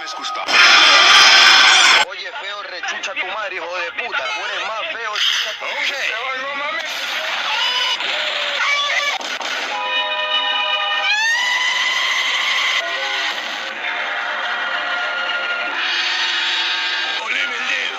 es Gustavo. Oye, feo, rechucha tu madre, hijo de puta. Tú eres más feo, chucha tu madre. No mames. Oleme el dedo.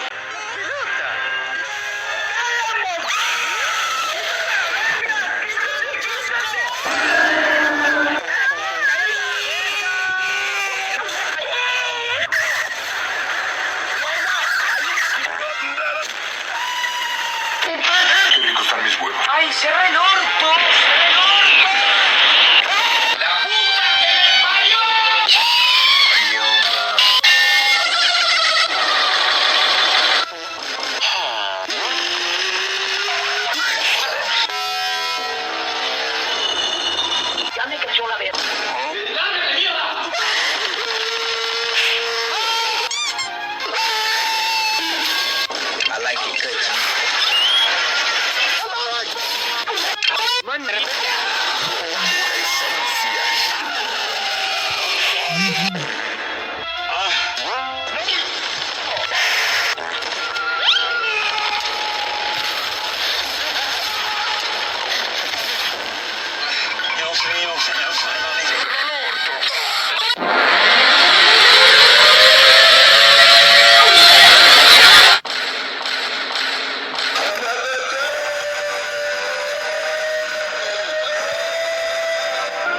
Qué ricos están mis huevos. ¡Ay, cerrá el orto! ¡Cerrá el orto! ¡La puta que me parió! Ya me cayó la verga. ¡Lárgate, mierda! I like it good.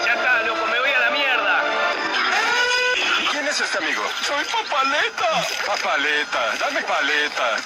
Ya está, loco, me voy a la mierda. ¿Quién es este amigo? Soy Papaleta. Papaleta, dame paleta.